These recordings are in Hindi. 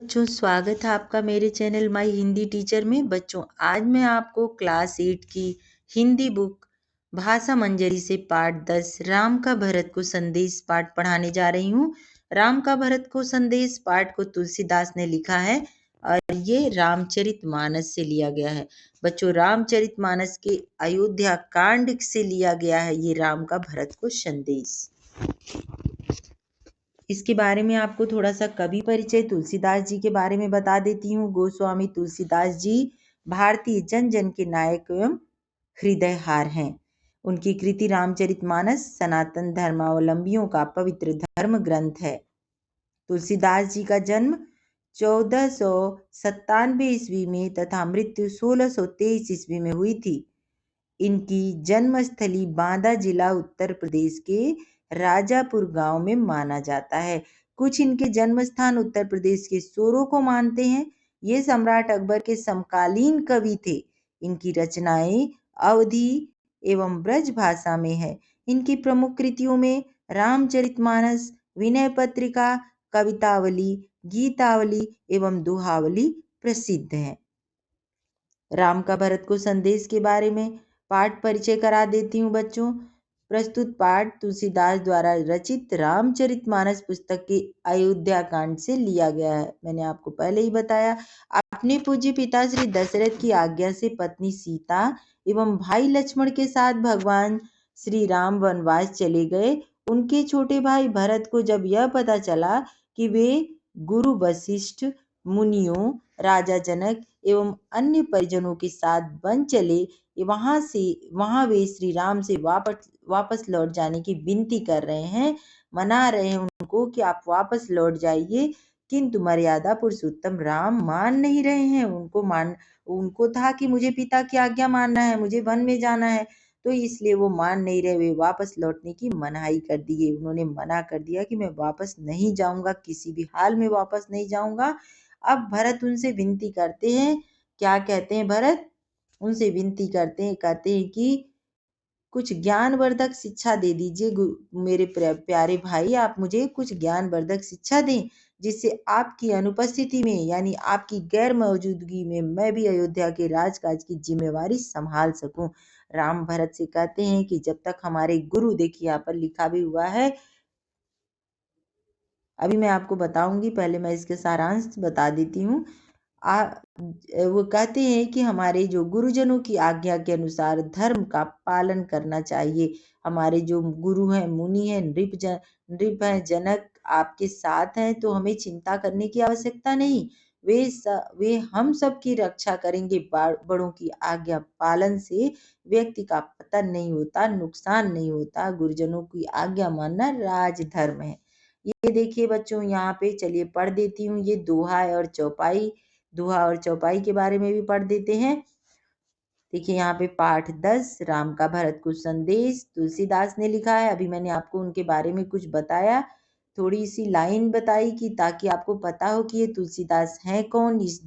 बच्चों, स्वागत है आपका मेरे चैनल माई हिंदी टीचर में। बच्चों, आज मैं आपको क्लास 8 की हिंदी बुक भाषा मंजरी से पाठ 10 राम का भरत को संदेश पाठ पढ़ाने जा रही हूँ। राम का भरत को संदेश पाठ को तुलसीदास ने लिखा है और ये रामचरितमानस से लिया गया है। बच्चों, रामचरितमानस के अयोध्या कांड से लिया गया है ये राम का भरत को संदेश। इसके बारे में आपको थोड़ा सा कवि परिचय तुलसीदास जी के बारे में बता देती हूँ। गोस्वामी तुलसीदास जी भारतीय जन जन के नायक एवं हृदयहार हैं। उनकी कृति रामचरितमानस सनातन धर्मावलंबियों का पवित्र धर्म ग्रंथ है। तुलसीदास जी का जन्म 1497 ईस्वी में तथा मृत्यु 1623 ईस्वी में हुई थी। इनकी जन्मस्थली बांदा जिला उत्तर प्रदेश के राजापुर गांव में माना जाता है। कुछ इनके जन्म स्थान उत्तर प्रदेश के सोरो को मानते हैं। ये सम्राट अकबर के समकालीन कवि थे। इनकी रचनाएं अवधी एवं ब्रज भाषा में है। इनकी प्रमुख कृतियों में रामचरितमानस, विनय पत्रिका, कवितावली, गीतावली एवं दोहावली प्रसिद्ध है। राम का भरत को संदेश के बारे में पाठ परिचय करा देती हूँ बच्चों। प्रस्तुत पाठ तुलसीदास द्वारा रचित रामचरितमानस पुस्तक के अयोध्या कांड से लिया गया है। मैंने आपको पहले ही बताया। अपने पूज्य पिता श्री दशरथ की आज्ञा से पत्नी सीता एवं भाई लक्ष्मण के साथ भगवान श्री राम वनवास चले गए। उनके छोटे भाई भरत को जब यह पता चला कि वे गुरु वशिष्ठ, मुनियों, राजा जनक एवं अन्य परिजनों के साथ वन चले, वहां वे श्री राम से वापस लौट जाने की विनती कर रहे हैं, मना रहे हैं उनको कि आप वापस लौट जाइए, किंतु मर्यादा पुरुषोत्तम राम मान नहीं रहे हैं। उनको था कि मुझे पिता की आज्ञा मानना है, मुझे वन में जाना है, तो इसलिए वो मान नहीं रहे। वे वापस लौटने की मनाही कर दिए। उन्होंने मना कर दिया कि मैं वापस नहीं जाऊंगा, किसी भी हाल में वापस नहीं जाऊंगा। अब भरत उनसे विनती करते हैं। क्या कहते हैं भरत? उनसे विनती कहते हैं कि कुछ ज्ञानवर्धक शिक्षा दे दीजिए मेरे प्यारे भाई, आप मुझे कुछ ज्ञानवर्धक शिक्षा दें, जिससे आपकी अनुपस्थिति में यानी आपकी गैर मौजूदगी में मैं भी अयोध्या के राजकाज की जिम्मेवारी संभाल सकूं। राम भरत से कहते हैं कि जब तक हमारे गुरु, देखिए यहाँ पर लिखा भी हुआ है, अभी मैं आपको बताऊंगी, पहले मैं इसके सारांश बता देती हूँ। वो कहते हैं कि हमारे जो गुरुजनों की आज्ञा के अनुसार धर्म का पालन करना चाहिए। हमारे जो गुरु हैं, मुनि हैं, नृप हैं, जनक आपके साथ हैं, तो हमें चिंता करने की आवश्यकता नहीं। वे हम सब की रक्षा करेंगे। बड़ों की आज्ञा पालन से व्यक्ति का पतन नहीं होता, नुकसान नहीं होता। गुरुजनों की आज्ञा मानना राजधर्म है। ये देखिए बच्चों, यहाँ पे चलिए पढ़ देती हूँ। ये दोहा और चौपाई के बारे में भी पढ़ देते हैं। देखिए यहाँ पे पाठ 10 राम का भरत को संदेश तुलसीदास ने लिखा है। अभी मैंने आपको उनके बारे में कुछ बताया, थोड़ी सी लाइन बताई कि ताकि आपको पता हो कि ये तुलसीदास हैं कौन। इस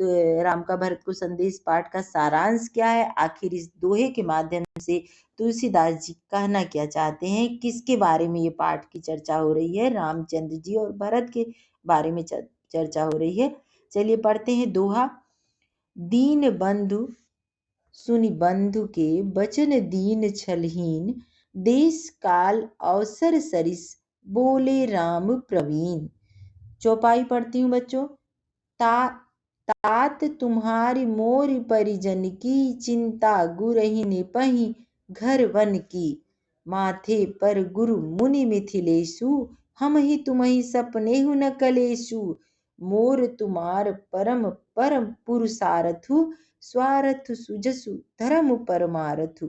राम का भरत को संदेश पाठ का सारांश क्या है, आखिर इस दोहे के माध्यम से तुलसीदास जी कहना क्या चाहते हैं, किसके बारे में ये पाठ की चर्चा हो रही है, रामचंद्र जी और भरत के बारे में चर्चा हो रही है। चलिए पढ़ते हैं दोहा। दीन बंधु सुनि बंधु के बचन दीन छलहीन, देश काल अवसर सरिस बोले राम प्रवीण। चौपाई पढ़ती हूँ बच्चों। तात तुम्हारी मोर परिजन की, चिंता गुरहिन पही घर वन की। माथे पर गुरु मुनि मिथिलेशु, हम ही तुम्हि सपनेहु न कलेशु। मोर तुम्हार परम परम पुरुषारथु, स्वारथ सुजसु धर्म परमारथु।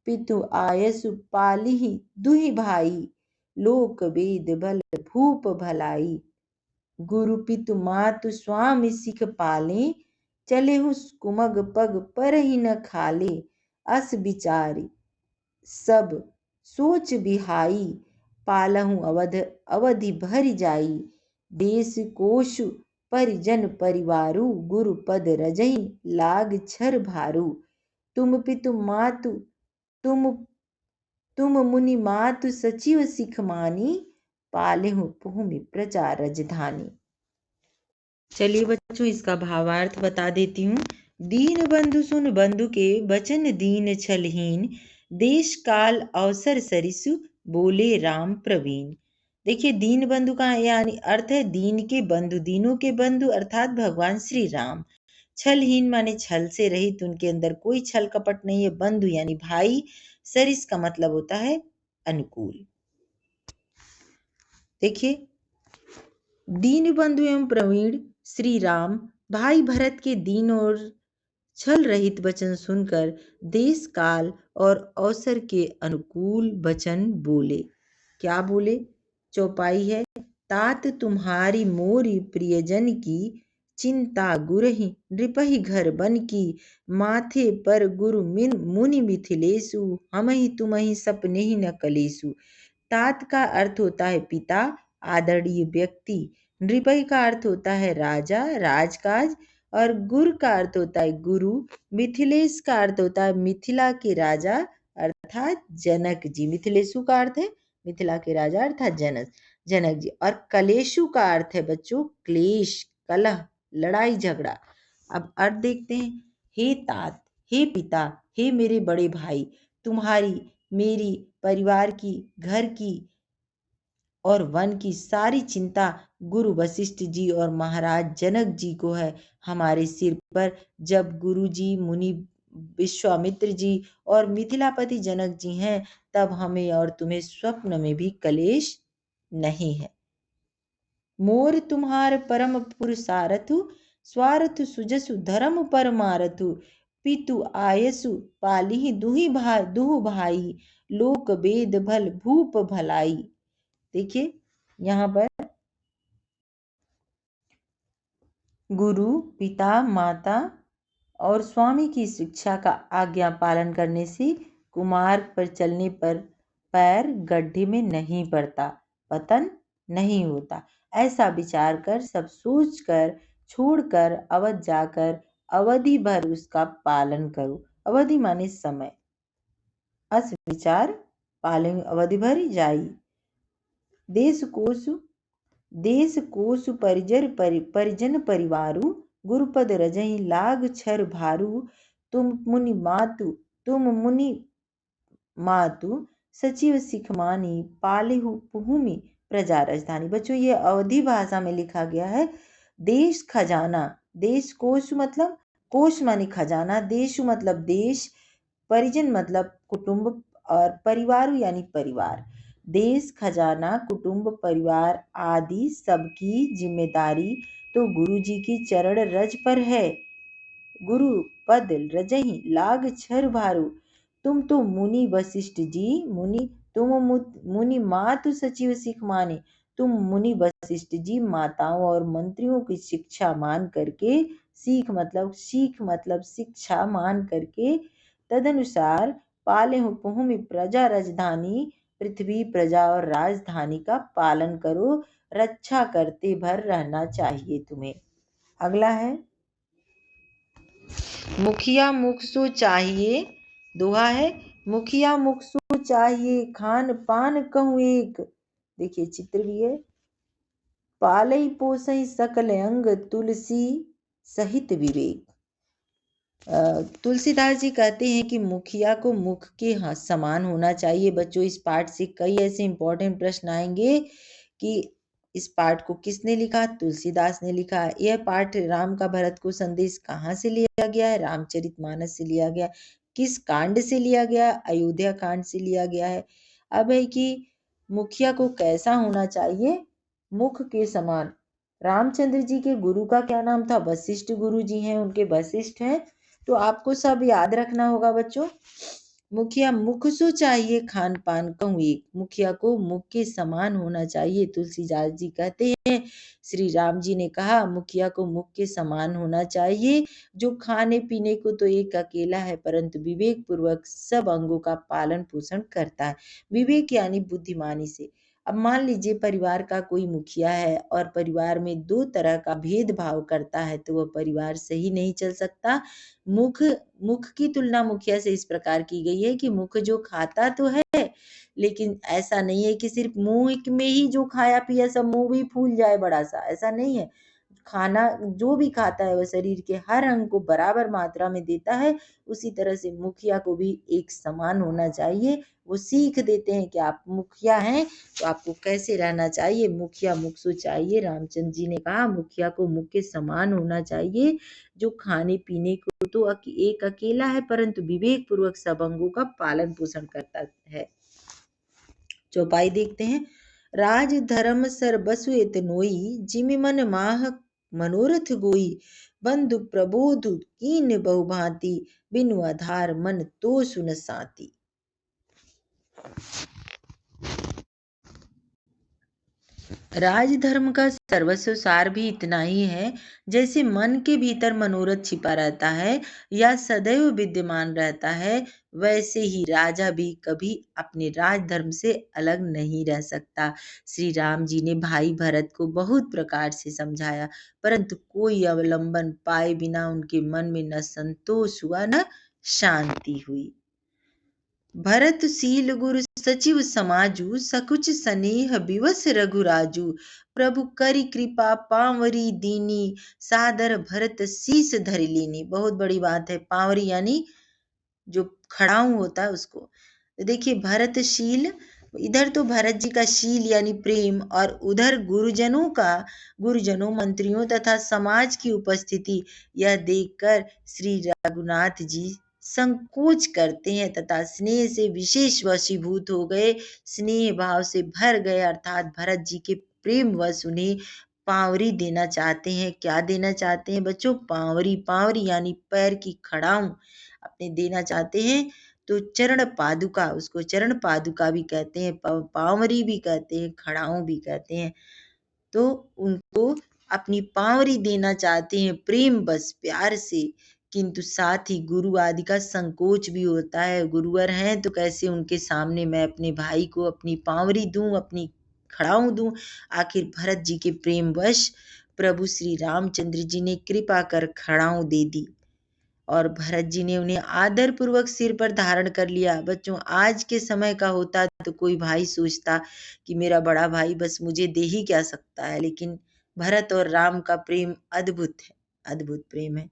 पितु आयसु पालिहि दुहि भाई, लोक वेद बल भूप भलाई। गुरु पितु मातु स्वामी सिख पाले, चलेहु कुमग पग परहि न खाले। अस विचारी सब सोच बिहाई, पालहु अवधि भरि जाई। देश कोश परिजन परिवारु, गुरु पद रजहि लाग छर भारू। तुम पितु मातु तुम मुनि मातु सचिव सिख मानी, पालेहु भूमि प्रजा राजधानी। चलिए बच्चों, इसका भावार्थ बता देती हूँ। दीन बंधु सुन बंधु के बचन दीन छलहीन, देश काल अवसर सरिसु बोले राम प्रवीण। देखिए, दीन बंधु का यानी अर्थ है दीन के बंधु, दीनों के बंधु अर्थात भगवान श्री राम। छलहीन माने छल से रहित, उनके अंदर कोई छल कपट नहीं है। बंधु यानी भाई। सरिस का मतलब होता है अनुकूल। देखिए, दीन बंधु एवं प्रवीण श्री राम भाई भरत के दीन और छल रहित वचन सुनकर देश काल और अवसर के अनुकूल वचन बोले। क्या बोले? चौपाई है। तात तुम्हारी मोरी प्रियजन की, चिंता गुरहि नृपहि घर बन की, माथे पर गुरु मुनि मिथिलेशु, हमहि तुमहि सपने ही न कलेसु। तात का अर्थ होता है पिता, आदरणीय व्यक्ति। नृपय का अर्थ होता है राजा, राजकाज। और गुर का अर्थ होता है गुरु। मिथिलेश का अर्थ होता है मिथिला के राजा अर्थात जनक जी। मिथिलेशु का अर्थ है मिथिला के राजा अर्थात जनक जी। और कलेशु का अर्थ है बच्चों क्लेश, कलह, लड़ाई झगड़ा। अब अर्थ देखते हैं। हे तात, हे पिता, हे मेरे बड़े भाई, तुम्हारी, मेरी, परिवार की, घर की और वन की सारी चिंता गुरु वशिष्ठ जी और महाराज जनक जी को है। हमारे सिर पर जब गुरु जी, मुनि विश्वामित्र जी और मिथिलापति जनक जी हैं, तब हमें और तुम्हें स्वप्न में भी कलेश नहीं है। मोर तुम्हार परम पुरुषारथु, स्वार्थ सुजसु धर्म परमारथु, पितु आयसु पालिहि दुहु भाई, लोक वेद भल भूप भलाई। देखिए, यहाँ पर गुरु, पिता, माता और स्वामी की शिक्षा का आज्ञा पालन करने से कुमार्ग पर चलने पर पैर गड्ढे में नहीं पड़ता, पतन नहीं होता। ऐसा विचार कर, सब सोच कर, छोड़कर अवध जाकर अवधि भर उसका पालन करो। अवधि माने समय। अस विचार पालन अवधि भर जाई। देश कोसु परिजन परिवारु, गुरुपद रजहि लाग छर भारू, तुम मुनि मातु सचिव सिख मानी, पालेहु भूमि प्रजा राजधानी। बच्चों, ये अवधि भाषा में लिखा गया है। देश खजाना, देश कोश मतलब कोश माने खजाना, देशु मतलब देश, परिजन मतलब कुटुंब और परिवार यानी परिवार। देश, खजाना, कुटुंब, परिवार आदि सबकी जिम्मेदारी तो गुरु जी की चरण रज पर है। गुरु पद रजहि लाग छर भारू, तुम तो मुनि वशिष्ठ जी, मुनि मातु सचिव सिख माने, तुम मुनि वशिष्ठ जी माताओं और मंत्रियों की शिक्षा मान करके, सीख मतलब शिक्षा मान करके, तदनुसार पाले हो भूमि प्रजा राजधानी, पृथ्वी प्रजा और राजधानी का पालन करो। रक्षा करते भर रहना चाहिए तुम्हें। अगला है मुखिया मुख सो चाहिए। दोहा है, मुखिया मुख सो चाहिए, खान पान कहूँ एक। देखिए, चित्र भी है। पालई पोसई सकल अंग, तुलसी सहित विवेक। तुलसीदास जी कहते हैं कि मुखिया को मुख के समान होना चाहिए। बच्चों, इस पाठ से कई ऐसे इंपॉर्टेंट प्रश्न आएंगे कि इस पाठ को किसने लिखा? तुलसीदास ने लिखा। यह पाठ राम का भरत को संदेश कहाँ से लिया गया है? रामचरितमानस से लिया गया। किस कांड से लिया गया? अयोध्या कांड से लिया गया है। अब है कि मुखिया को कैसा होना चाहिए? मुख के समान। रामचंद्र जी के गुरु का क्या नाम था? वशिष्ठ गुरु जी हैं, उनके वशिष्ठ हैं। तो आपको सब याद रखना होगा बच्चों। मुखिया मुख सो चाहिए, खान पान कहूँ एक। मुखिया को मुख के समान होना चाहिए। तुलसीदास जी कहते हैं, श्री राम जी ने कहा मुखिया को मुख के समान होना चाहिए, जो खाने पीने को तो एक अकेला है, परंतु विवेक पूर्वक सब अंगों का पालन पोषण करता है। विवेक यानी बुद्धिमानी से। अब मान लीजिए परिवार का कोई मुखिया है और परिवार में दो तरह का भेदभाव करता है, तो वह परिवार सही नहीं चल सकता। मुख की तुलना मुखिया से इस प्रकार की गई है कि मुख जो खाता तो है, लेकिन ऐसा नहीं है कि सिर्फ मुंह में ही जो खाया पिया सब मुंह भी फूल जाए बड़ा सा, ऐसा नहीं है। खाना जो भी खाता है वह शरीर के हर अंग को बराबर मात्रा में देता है, उसी तरह से मुखिया को भी एक समान होना चाहिए। वो सीख देते हैं कि आप मुखिया हैं तो आपको कैसे रहना चाहिए, मुखिया मुखसु चाहिए। रामचंद्र जी ने कहा मुखिया को मुख के समान होना चाहिए, जो खाने पीने को तो एक अकेला है परंतु विवेक पूर्वक सब अंगों का पालन पोषण करता है। चौपाई देखते हैं। राज धर्म सर बसु एत नोई, जिमि मन माह मनोरथ गोई, बंधु प्रबोध कीन बहु भांति, बिनु आधार मन तो सुन साती। राजधर्म का सर्वस्व सार भी इतना ही है, जैसे मन के भीतर मनोरथ छिपा रहता है या सदैव विद्यमान रहता है, वैसे ही राजा भी कभी अपने राजधर्म से अलग नहीं रह सकता। श्री राम जी ने भाई भरत को बहुत प्रकार से समझाया, परंतु कोई अवलंबन पाए बिना उनके मन में न संतोष हुआ न शांति हुई। भरतशील गुरु सचिव समाजू, सकुच स्नेह विवश रघुराजू, प्रभु करी कृपा पांवरी दीनी, सादर भरत शीस धरि लीनी। बहुत बड़ी बात है। पांवरी यानी जो खड़ाऊ होता है उसको। तो देखिए भरतशील, इधर तो भरत जी का शील यानी प्रेम, और उधर गुरुजनों मंत्रियों तथा समाज की उपस्थिति, यह देखकर श्री रघुनाथ जी संकोच करते हैं तथा स्नेह से विशेष वशीभूत हो गए, स्नेह भाव से भर गए, अर्थात भरत जी के प्रेम वश उन्हें पांवरी देना चाहते हैं। क्या देना चाहते हैं बच्चों? पांवरी। पांवरी यानी पैर की खड़ाऊं अपने देना चाहते हैं। तो चरण पादुका, उसको चरण पादुका भी कहते हैं, पांवरी भी कहते हैं, खड़ाऊं भी कहते हैं। तो उनको अपनी पांवरी देना चाहते हैं प्रेम बस प्यार से, किंतु साथ ही गुरु आदि का संकोच भी होता है। गुरुवर हैं तो कैसे उनके सामने मैं अपने भाई को अपनी पांवरी दूं, अपनी खड़ाऊं दूं। आखिर भरत जी के प्रेम वश प्रभु श्री रामचंद्र जी ने कृपा कर खड़ाऊं दे दी और भरत जी ने उन्हें आदर पूर्वक सिर पर धारण कर लिया। बच्चों आज के समय का होता तो कोई भाई सोचता कि मेरा बड़ा भाई बस मुझे दे ही क्या सकता है, लेकिन भरत और राम का प्रेम अद्भुत है, अद्भुत प्रेम है।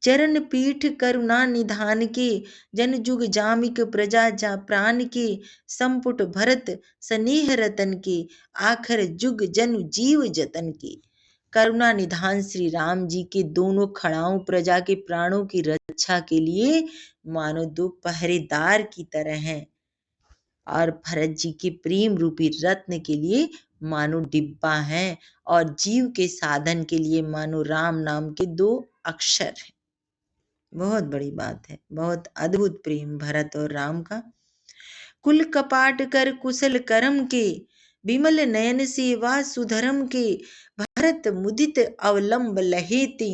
चरण पीठ करुणा निधान के, जन जुग जामिक प्रजा जा प्राण के, संपुट भरत स्नेह रतन के, आखर जुग जनु जीव जतन के। करुणा निधान श्री राम जी के दोनों खड़ाऊं प्रजा के प्राणों की रक्षा के लिए मानो दो पहरेदार की तरह हैं, और भरत जी के प्रेम रूपी रत्न के लिए मानो डिब्बा हैं, और जीव के साधन के लिए मानो राम नाम के दो अक्षर हैं। बहुत बड़ी बात है, बहुत अद्भुत प्रेम भरत और राम का। कुल कपाट कर कुशल करम के, विमल नयन सेवा सुधरम के, भरत मुदित अवलंब लहेते,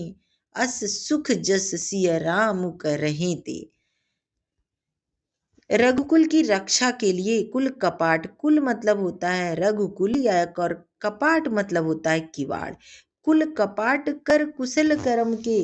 अस सुख जस सिय राम करहेते। रघुकुल की रक्षा के लिए कुल कपाट, कुल मतलब होता है रघुकुल या कपाट मतलब होता है किवाड़। कुल कपाट कर कुशल कर्म के,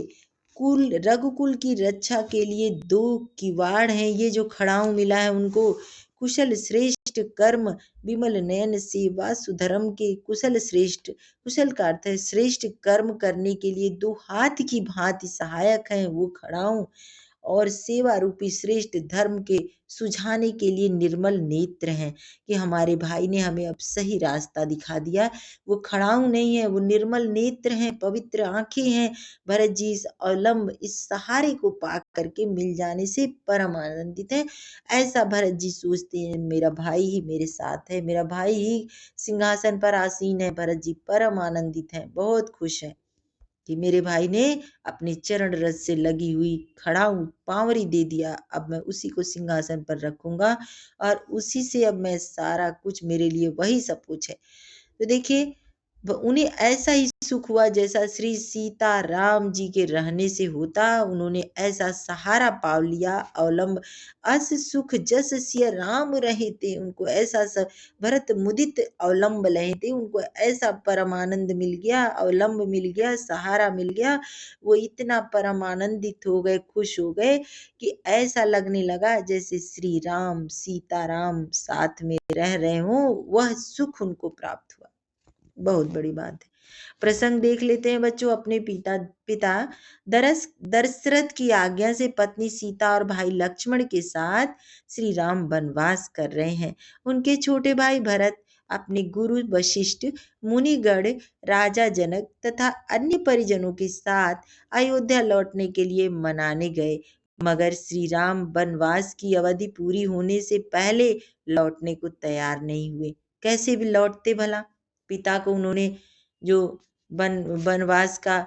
कुल रघुकुल की रक्षा के लिए दो किवाड़ हैं, ये जो खड़ाऊ मिला है उनको। कुशल श्रेष्ठ कर्म, विमल नयन सेवा सुधर्म के, कुशल श्रेष्ठ, कुशल का अर्थ है श्रेष्ठ कर्म करने के लिए दो हाथ की भांति सहायक हैं वो खड़ाऊ, और सेवा रूपी श्रेष्ठ धर्म के सुझाने के लिए निर्मल नेत्र हैं कि हमारे भाई ने हमें अब सही रास्ता दिखा दिया। वो खड़ाऊ नहीं है, वो निर्मल नेत्र हैं, पवित्र आंखें हैं। भरत जी इस अवलंब, इस सहारे को पा करके मिल जाने से परम आनंदित हैं। ऐसा भरत जी सोचते हैं मेरा भाई ही मेरे साथ है, मेरा भाई ही सिंहासन पर आसीन है। भरत जी परम आनंदित हैं, बहुत खुश हैं कि मेरे भाई ने अपने चरण रस से लगी हुई खड़ाऊ पांवरी दे दिया, अब मैं उसी को सिंहासन पर रखूंगा और उसी से अब मैं सारा कुछ, मेरे लिए वही सब कुछ है। तो देखिए उन्हें ऐसा ही सुख हुआ जैसा श्री सीता राम जी के रहने से होता। उन्होंने ऐसा सहारा पा लिया अवलंब, अस सुख जस सिय राम रहे थे। उनको ऐसा भरत मुदित अवलंब लहे थे, उनको ऐसा परमानंद मिल गया, अवलंब मिल गया, सहारा मिल गया। वो इतना परमानंदित हो गए, खुश हो गए कि ऐसा लगने लगा जैसे श्री राम सीता राम साथ में रह रहे हों, वह सुख उनको प्राप्त हुआ। बहुत बड़ी बात है। प्रसंग देख लेते हैं बच्चों। अपने पिता पिता दशरथ की आज्ञा से पत्नी सीता और भाई लक्ष्मण के साथ श्री राम वनवास कर रहे हैं। उनके छोटे भाई भरत अपने गुरु वशिष्ठ, मुनिगण, राजा जनक तथा अन्य परिजनों के साथ अयोध्या लौटने के लिए मनाने गए, मगर श्री राम वनवास की अवधि पूरी होने से पहले लौटने को तैयार नहीं हुए। कैसे भी लौटते भला? पिता को उन्होंने जो वनवास का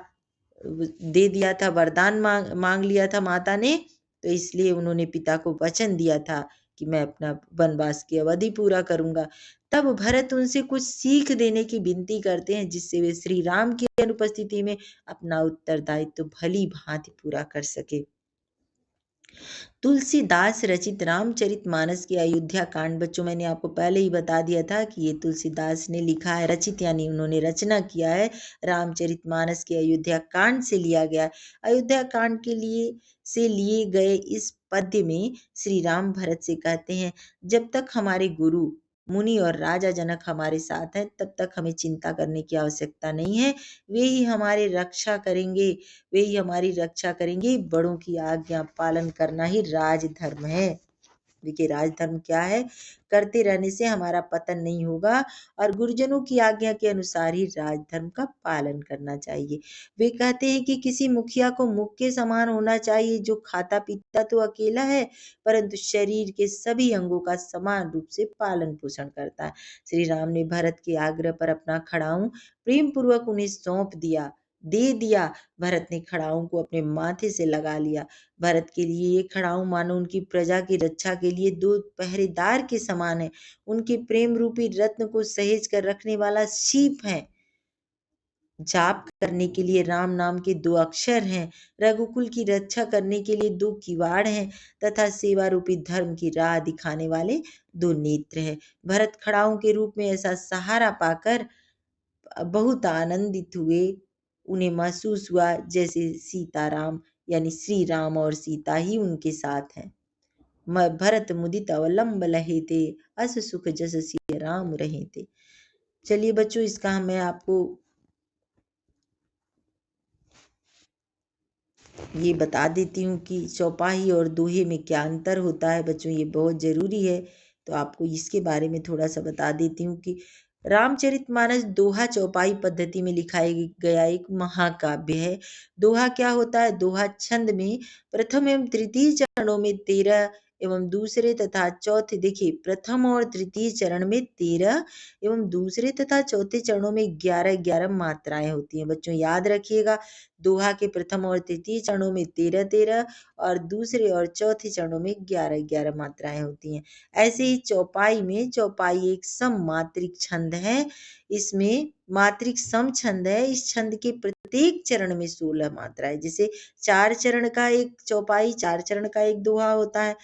दे दिया था, वरदान मांग लिया था माता ने, तो इसलिए उन्होंने पिता को वचन दिया था कि मैं अपना वनवास की अवधि पूरा करूंगा। तब भरत उनसे कुछ सीख देने की विनती करते हैं, जिससे वे श्री राम की अनुपस्थिति में अपना उत्तरदायित्व तो भली भांति पूरा कर सके। तुलसीदास रचित रामचरितमानस के अयोध्या कांड, बच्चों मैंने आपको पहले ही बता दिया था कि ये तुलसीदास ने लिखा है, रचित यानी उन्होंने रचना किया है। रामचरितमानस के अयोध्या कांड से लिया गया। अयोध्या कांड के लिए गए इस पद्य में श्री राम भरत से कहते हैं, जब तक हमारे गुरु मुनि और राजा जनक हमारे साथ हैं, तब तक हमें चिंता करने की आवश्यकता नहीं है। वे ही हमारी रक्षा करेंगे। बड़ों की आज्ञा पालन करना ही राजधर्म है। देखिए, राजधर्म क्या है? करते रहने से हमारा पतन नहीं होगा और गुरुजनों की आज्ञा के अनुसार ही राजधर्म का पालन करना चाहिए। वे कहते हैं कि किसी मुखिया को मुख के समान होना चाहिए, जो खाता पीता तो अकेला है, परंतु शरीर के सभी अंगों का समान रूप से पालन पोषण करता है। श्री राम ने भरत के आग्रह पर अपना खड़ाऊं प्रेम पूर्वक उन्हें दे दिया। भरत ने खड़ाऊं को अपने माथे से लगा लिया। भरत के लिए ये खड़ाऊं मानो उनकी प्रजा की रक्षा के लिए दो पहरेदार के समान है। उनके प्रेम रूपी रत्न को सहेज कर रखने वाला सीप है। जाप करने के लिए राम नाम के 2 अक्षर हैं, रघुकुल की रक्षा करने के लिए 2 किवाड़ हैं तथा सेवा रूपी धर्म की राह दिखाने वाले 2 नेत्र हैं। भरत खड़ाऊं के रूप में ऐसा सहारा पाकर बहुत आनंदित हुए। उन्हें महसूस हुआ जैसे सीताराम यानी श्री राम और सीता ही उनके साथ हैं। भरत मुदित अवलंब लहे थे, अस सुख जस सिय राम रहे थे। चलिए बच्चों, इसका मैं आपको ये बता देती हूँ कि चौपाई और दोहे में क्या अंतर होता है। बच्चों, ये बहुत ज़रूरी है, तो आपको इसके बारे में थोड़ा सा बता देती हूँ कि रामचरितमानस दोहा चौपाई पद्धति में लिखा गया एक महाकाव्य है। दोहा क्या होता है? दोहा छंद में प्रथम एवं तृतीय चरणों में 13 एवं दूसरे तथा चौथे, देखिए, प्रथम और तृतीय चरण में 13 एवं दूसरे तथा चौथे चरणों में 11-11 मात्राएं होती हैं। बच्चों याद रखिएगा, दोहा के प्रथम और तृतीय चरणों में 13-13 और दूसरे और चौथे चरणों में 11-11 मात्राएं होती हैं। ऐसे ही चौपाई एक सममात्रिक छंद है। इसमें मात्रिक सम छंद है। इस छंद के प्रत्येक चरण में 16 मात्राएं, जैसे 4 चरण का एक चौपाई, 4 चरण का एक दोहा होता है,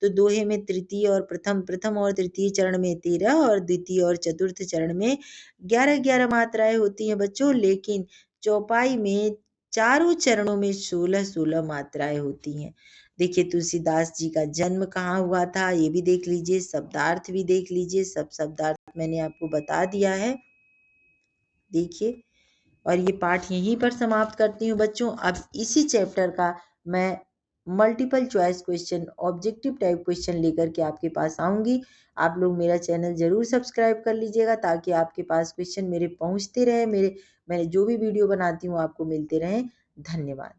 तो दोहे में तृतीय और प्रथम और तृतीय चरण में 13 और द्वितीय और चतुर्थ चरण में 11-11 मात्राएं होती हैं बच्चों। लेकिन चौपाई में चारों चरणों में 16-16 मात्राएं होती हैं। देखिए, तुलसीदास जी का जन्म कहाँ हुआ था, ये भी देख लीजिए, शब्दार्थ भी देख लीजिए। सब शब्दार्थ मैंने आपको बता दिया है, देखिए। और ये पाठ यहीं पर समाप्त करती हूँ बच्चों। अब इसी चैप्टर का मैं multiple choice question, objective type question लेकर के आपके पास आऊँगी। आप लोग मेरा चैनल ज़रूर सब्सक्राइब कर लीजिएगा, ताकि आपके पास क्वेश्चन मेरे पहुँचते रहे, मैंने जो भी वीडियो बनाती हूँ आपको मिलते रहें। धन्यवाद।